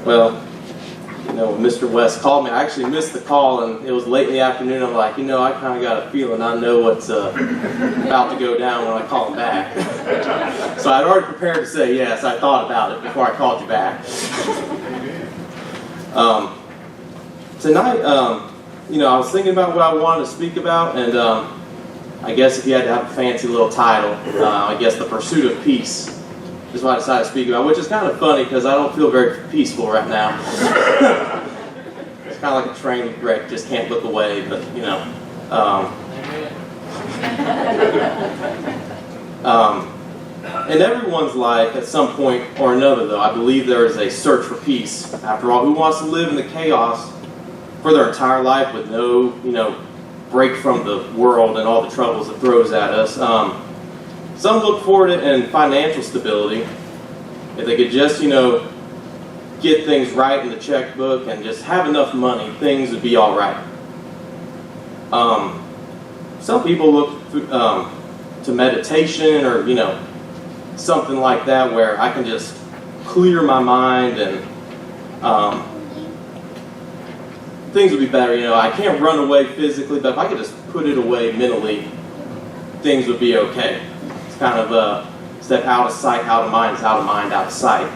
Well, when Mr. West called me, I actually missed the call, and it was late in the afternoon. I'm like, I kind of got a feeling I know what's about to go down when I call him back. So I'd already prepared to say yes. I thought about it before I called you back. Tonight, I was thinking about what I wanted to speak about, and I guess if you had to have a fancy little title, I guess The Pursuit of Peace is what I decided to speak about, which is kind of funny because I don't feel very peaceful right now. It's kind of like a train wreck, just can't look away, but in everyone's life, at some point or another, though, I believe there is a search for peace. After all, who wants to live in the chaos for their entire life with no, break from the world and all the troubles it throws at us? Some look forward to it in financial stability. If they could just, get things right in the checkbook and just have enough money, things would be all right. Some people look to meditation or, something like that where I can just clear my mind and things would be better. I can't run away physically, but if I could just put it away mentally, things would be okay. It's kind of a step out of sight, out of mind, is out of mind, out of sight.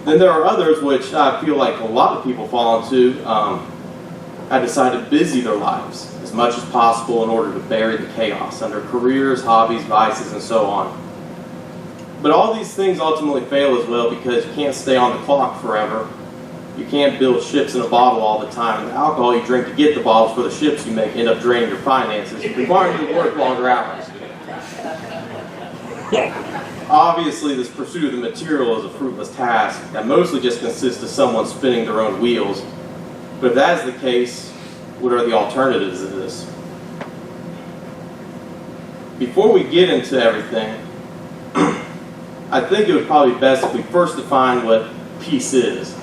Then there are others which I feel like a lot of people fall into. I decided to busy their lives as much as possible in order to bury the chaos under careers, hobbies, vices, and so on. But all these things ultimately fail as well because you can't stay on the clock forever. You can't build ships in a bottle all the time. The alcohol you drink to get the bottles for the ships you make end up draining your finances, requiring you to work longer hours. Obviously, this pursuit of the material is a fruitless task that mostly just consists of someone spinning their own wheels. But if that is the case, what are the alternatives to this? Before we get into everything, I think it would probably be best if we first define what peace is.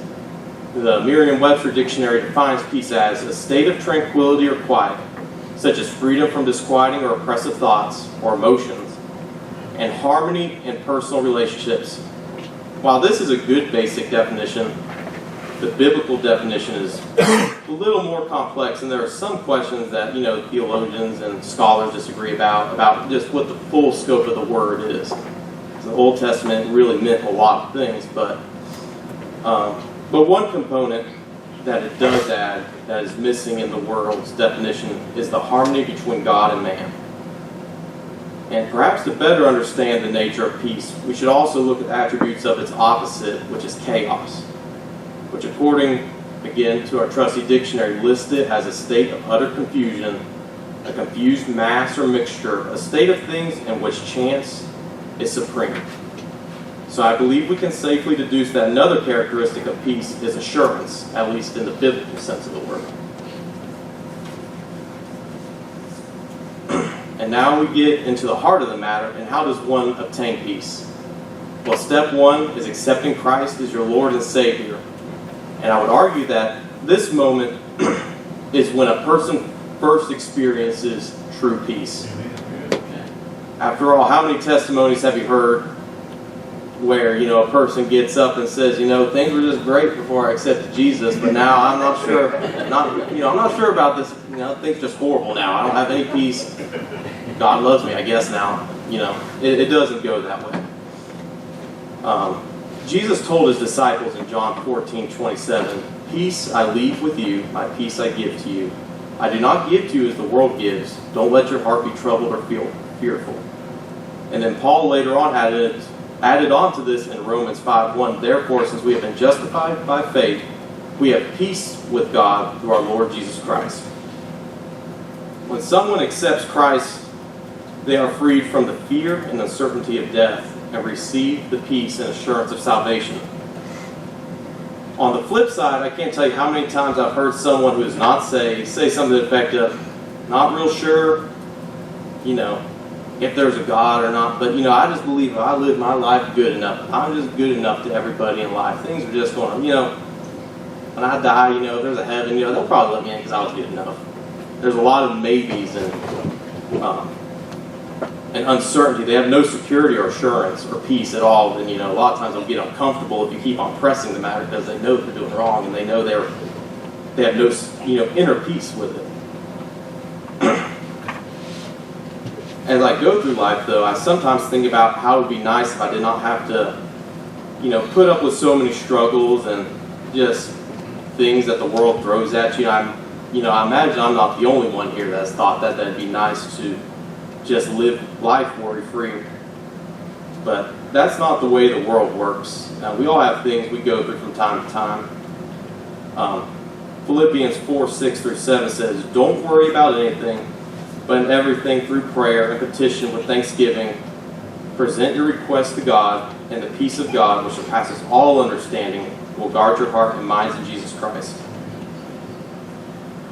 The Merriam-Webster Dictionary defines peace as a state of tranquility or quiet, such as freedom from disquieting or oppressive thoughts or emotions, and harmony in personal relationships. While this is a good basic definition, the biblical definition is a little more complex, and there are some questions that theologians and scholars disagree about just what the full scope of the word is. The Old Testament really meant a lot of things, but one component that it does add that is missing in the world's definition is the harmony between God and man. And perhaps to better understand the nature of peace, we should also look at attributes of its opposite, which is chaos, which according, again, to our trusty dictionary, lists it as a state of utter confusion, a confused mass or mixture, a state of things in which chance is supreme. So I believe we can safely deduce that another characteristic of peace is assurance, at least in the biblical sense of the word. And now we get into the heart of the matter, and how does one obtain peace? Well, step one is accepting Christ as your Lord and Savior. And I would argue that this moment is when a person first experiences true peace. After all, how many testimonies have you heard where, a person gets up and says, things were just great before I accepted Jesus, but now I'm not sure, I'm not sure about this, things are just horrible now. I don't have any peace. God loves me, I guess now. It doesn't go that way. Jesus told his disciples in John 14:27, "Peace I leave with you, my peace I give to you. I do not give to you as the world gives. Don't let your heart be troubled or feel fearful." And then Paul later on added on to this in Romans 5:1, "Therefore, since we have been justified by faith, we have peace with God through our Lord Jesus Christ." When someone accepts Christ, they are freed from the fear and uncertainty of death and receive the peace and assurance of salvation. On the flip side, I can't tell you how many times I've heard someone who is not saved say something to the effect of, "Not real sure, if there's a God or not, but I just believe if I live my life good enough, I'm just good enough to everybody in life. Things are just going to, when I die, if there's a heaven, they'll probably let me in because I was good enough." There's a lot of maybes and uncertainty. They have no security or assurance or peace at all. And, a lot of times they'll get uncomfortable if you keep on pressing the matter because they know they're doing wrong and they know they have no, inner peace with it. As I go through life, though, I sometimes think about how it would be nice if I did not have to, put up with so many struggles and just things that the world throws at you. I imagine I'm not the only one here that's thought that that'd be nice to just live life worry-free. But that's not the way the world works. We all have things we go through from time to time. Philippians 4:6-7 says, "Don't worry about anything, but in everything through prayer and petition with thanksgiving, present your requests to God, and the peace of God, which surpasses all understanding, will guard your heart and minds in Jesus Christ."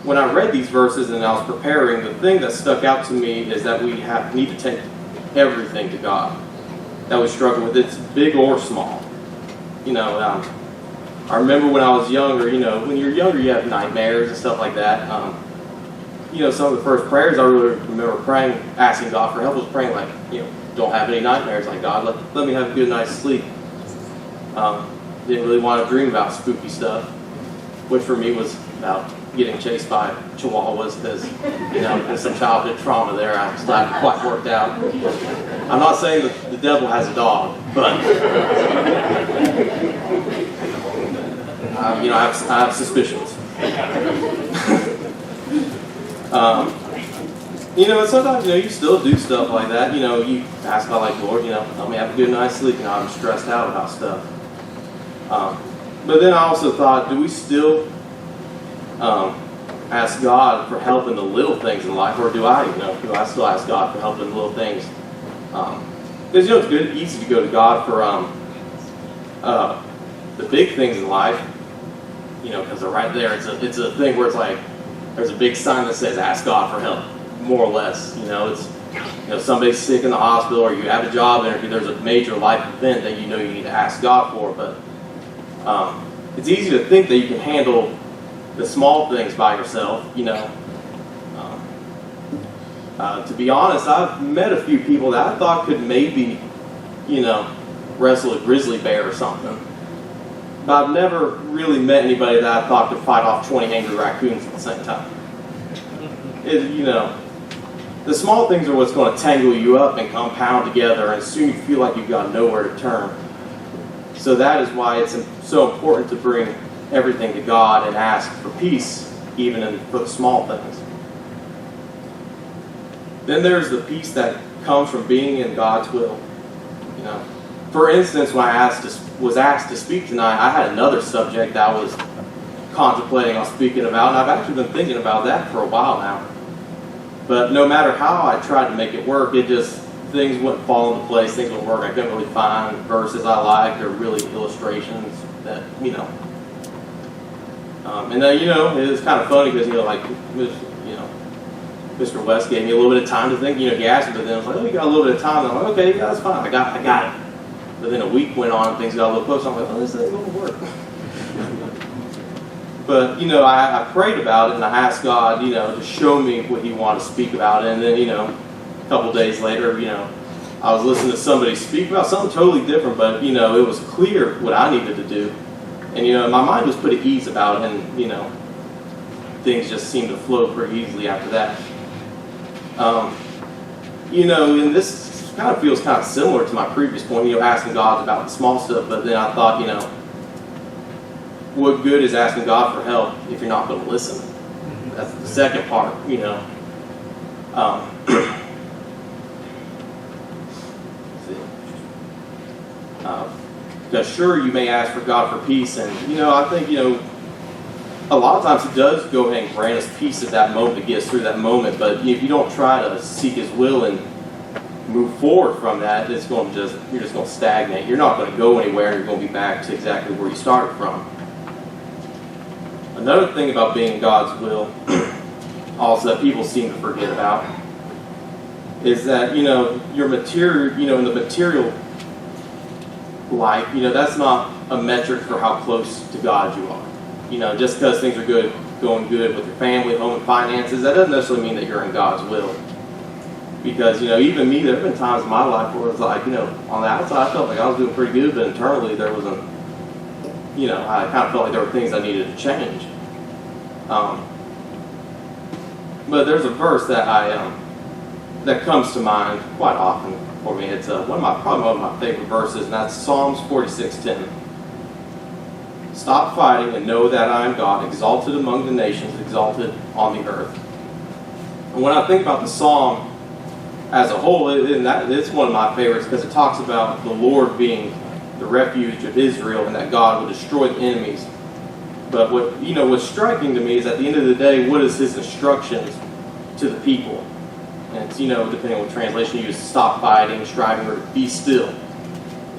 When I read these verses and I was preparing, the thing that stuck out to me is that we need to take everything to God that we struggle with. It's big or small. I remember when I was younger, when you're younger you have nightmares and stuff like that. Some of the first prayers I really remember praying, asking God for help, was praying like, don't have any nightmares. Like, God, let me have a good night's sleep. Didn't really want to dream about spooky stuff, which for me was about getting chased by chihuahuas because, there's some childhood trauma there. I still haven't quite worked out. I'm not saying that the devil has a dog, but, I have suspicions. And sometimes, you still do stuff like that. You ask God, like, Lord, let me have a good night's sleep. I'm stressed out about stuff. But then I also thought, do we still ask God for help in the little things in life, or do I still ask God for help in the little things? Because it's good, easy to go to God for the big things in life, because they're right there. It's a thing where it's like there's a big sign that says "Ask God for help," more or less. It's somebody's sick in the hospital, or you have a job interview. There's a major life event that you need to ask God for, but it's easy to think that you can handle the small things by yourself, to be honest, I've met a few people that I thought could maybe, wrestle a grizzly bear or something. But I've never really met anybody that I thought could fight off 20 angry raccoons at the same time. The small things are what's going to tangle you up and compound together, and soon you feel like you've got nowhere to turn. So that is why it's so important to bring everything to God and ask for peace, even for the small things. Then there's the peace that comes from being in God's will. For instance, when I was asked to speak tonight, I had another subject that I was contemplating on speaking about, and I've actually been thinking about that for a while now. But no matter how I tried to make it work, things wouldn't fall into place, things wouldn't work. I couldn't really find verses I liked or really illustrations that, and then, it was kind of funny because, Mr. West gave me a little bit of time to think, he asked me, but then I was like, oh, you got a little bit of time. And I'm like, okay, yeah, that's fine. I got it. But then a week went on and things got a little closer. I'm like, oh, this ain't going to work. But, I prayed about it and I asked God, to show me what He wanted to speak about. And then, a couple days later, I was listening to somebody speak about something totally different, but, it was clear what I needed to do. And, my mind was put at ease about it, and, things just seemed to flow pretty easily after that. And this kind of feels kind of similar to my previous point, asking God about the small stuff, but then I thought, what good is asking God for help if you're not going to listen? That's the second part, Because sure, you may ask for God for peace, and I think a lot of times He does go ahead and grant us peace at that moment to get us through that moment. But if you don't try to seek His will and move forward from that, you're just going to stagnate. You're not going to go anywhere, and you're going to be back to exactly where you started from. Another thing about being in God's will, also that people seem to forget about, is that your material, in the material life, that's not a metric for how close to God you are. Just because things are going good with your family, home, and finances, that doesn't necessarily mean that you're in God's will. Because, even me, there have been times in my life where it's like, on the outside I felt like I was doing pretty good, but internally there wasn't, I kind of felt like there were things I needed to change. But there's a verse that that comes to mind quite often for me. It's probably one of my favorite verses, and that's Psalms 46:10. Stop fighting and know that I am God, exalted among the nations, exalted on the earth. And when I think about the psalm as a whole, it's one of my favorites because it talks about the Lord being the refuge of Israel and that God will destroy the enemies. But what's striking to me is at the end of the day, what is his instructions to the people? And it's, depending on what translation you use, stop fighting, striving, or be still.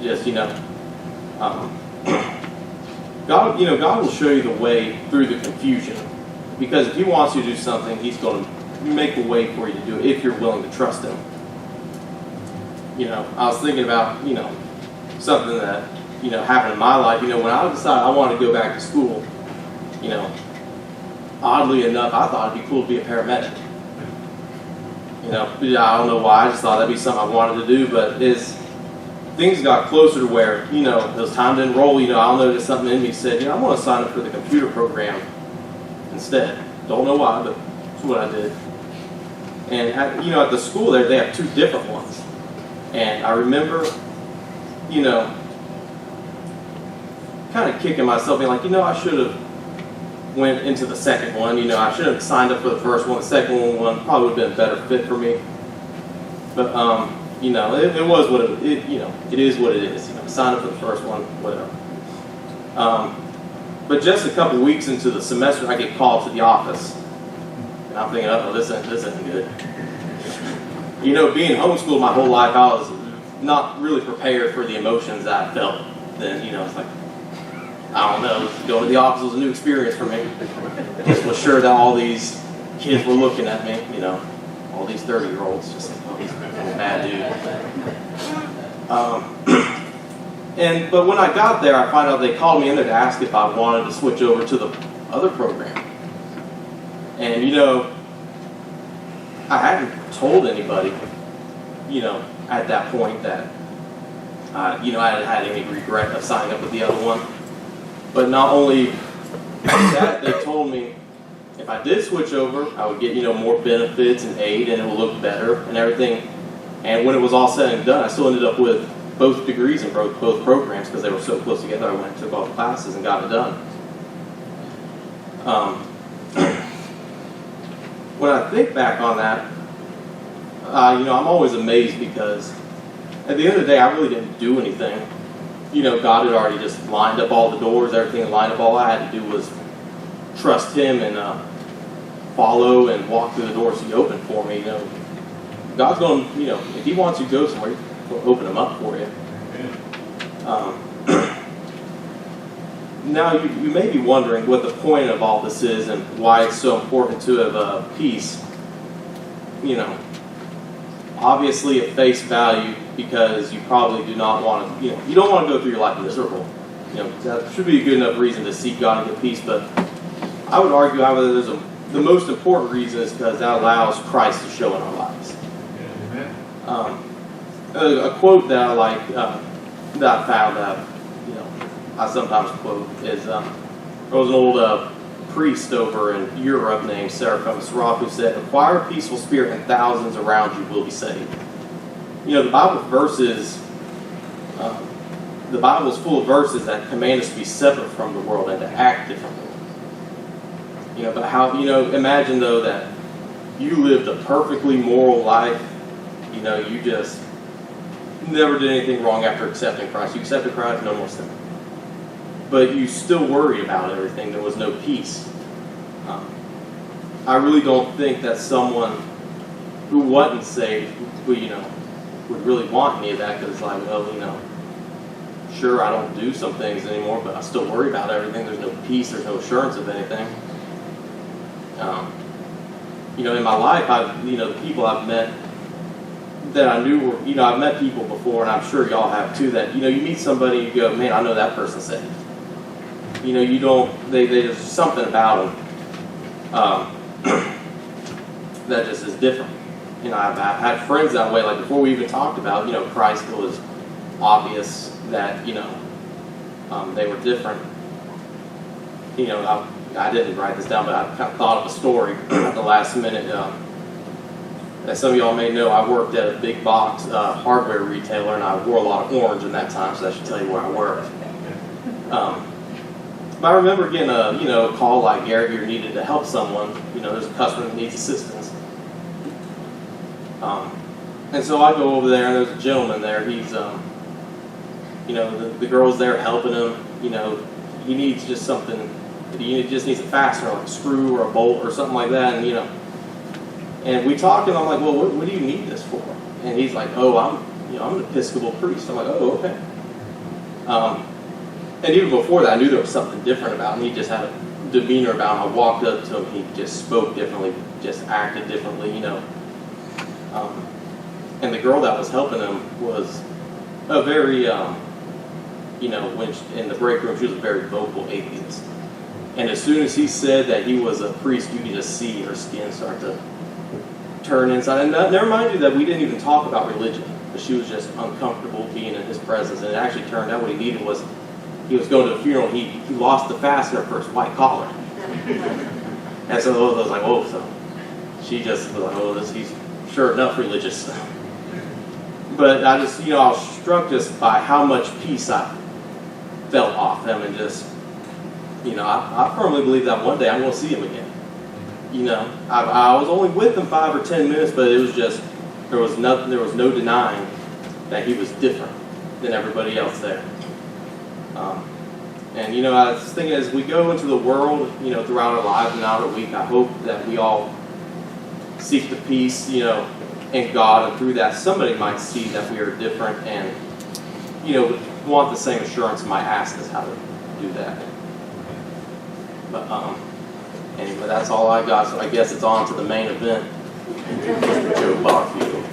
Just, God will show you the way through the confusion. Because if he wants you to do something, he's going to make a way for you to do it if you're willing to trust him. I was thinking about, something that, happened in my life. When I decided I wanted to go back to school, oddly enough, I thought it'd be cool to be a paramedic. I don't know why, I just thought that'd be something I wanted to do, but as things got closer to where, it was time to enroll, I'll notice something in me said, I want to sign up for the computer program instead. Don't know why, but that's what I did. And at the school there, they have two different ones. And I remember, kind of kicking myself, being like, I should have went into the second one. I should have signed up for the first one. The second one probably would have been a better fit for me. But, it was what it is what it is. Signed up for the first one, whatever. But just a couple weeks into the semester, I get called to the office. And I'm thinking, this isn't good. Being homeschooled my whole life, I was not really prepared for the emotions that I felt. Then, it's like, I don't know, going to the office was a new experience for me. Just was sure that all these kids were looking at me, all these 30-year-olds, just like, oh, he's a bad dude. But when I got there, I found out they called me in there to ask if I wanted to switch over to the other program. And, I hadn't told anybody, at that point that, I had any regret of signing up with the other one. But not only that, they told me if I did switch over, I would get, more benefits and aid, and it would look better and everything. And when it was all said and done, I still ended up with both degrees in both programs because they were so close together. I went and took all the classes and got it done. When I think back on that, I'm always amazed because at the end of the day, I really didn't do anything. God had already just lined up all the doors, everything lined up. All I had to do was trust him and follow and walk through the doors he opened for me. God's going, if he wants you to go somewhere, he'll open them up for you. Now, you may be wondering what the point of all this is and why it's so important to have peace. Obviously at face value, because you probably do not want to, you don't want to go through your life miserable. That should be a good enough reason to seek God and get peace, but I would argue, however, the most important reason is because that allows Christ to show in our lives. A quote that I like, that I found that, I sometimes quote is, there was an old priest over in Europe named Seraphim Sraf who said, "Acquire a peaceful spirit and thousands around you will be saved." The Bible verses, the Bible is full of verses that command us to be separate from the world and to act differently. But how, imagine though that you lived a perfectly moral life, you just never did anything wrong after accepting Christ. You accepted Christ, no more sin. But you still worried about everything. There was no peace. I really don't think that someone who wasn't saved would really want any of that, because it's like, well, sure, I don't do some things anymore, but I still worry about everything. There's no peace. There's no assurance of anything. In my life, the people I've met that I knew were, I've met people before, and I'm sure y'all have too, that, you meet somebody and you go, man, I know that person's saved. You don't, there's something about them that just is different. You know, I've had friends that way. Like before we even talked about, you know, Christ, it was obvious that, you know, they were different. You know, I didn't write this down, but I kind of thought of a story at the last minute. As some of y'all may know, I worked at a big box hardware retailer, and I wore a lot of orange in that time, so that should tell you where I worked. But I remember getting a call like, Garrett, you're needed to help someone. You know, there's a customer that needs assistance. And so I go over there, and there's a gentleman there. He's, you know, the girl's there helping him. You know, he needs just something. He just needs a fastener, like a screw or a bolt or something like that. And, you know, and we talked, and I'm like, well, what do you need this for? And he's like, oh, I'm an Episcopal priest. I'm like, oh, okay. And even before that, I knew there was something different about him. He just had a demeanor about him. I walked up to him, he just spoke differently, just acted differently, you know. And the girl that was helping him was a very, you know, when in the break room, she was a very vocal atheist. And as soon as he said that he was a priest, you could just see her skin start to turn inside. And never mind you that we didn't even talk about religion, but she was just uncomfortable being in his presence. And it actually turned out what he needed was, he was going to a funeral, he lost the fastener for his white collar. And so I was like, oh, so she just was like, oh, he's sure enough religious. But I just, you know, I was struck just by how much peace I felt off him, and just, you know, I firmly believe that one day I'm going to see him again. You know, I was only with him 5 or 10 minutes, but it was just, there was no denying that he was different than everybody else there. And, you know, I was thinking as we go into the world, you know, throughout our lives and out of the week, I hope that we all seek the peace, you know, in God, and through that somebody might see that we are different and, you know, want the same assurance and might ask us how to do that. But anyway, that's all I got, so I guess it's on to the main event. Joe Barfield.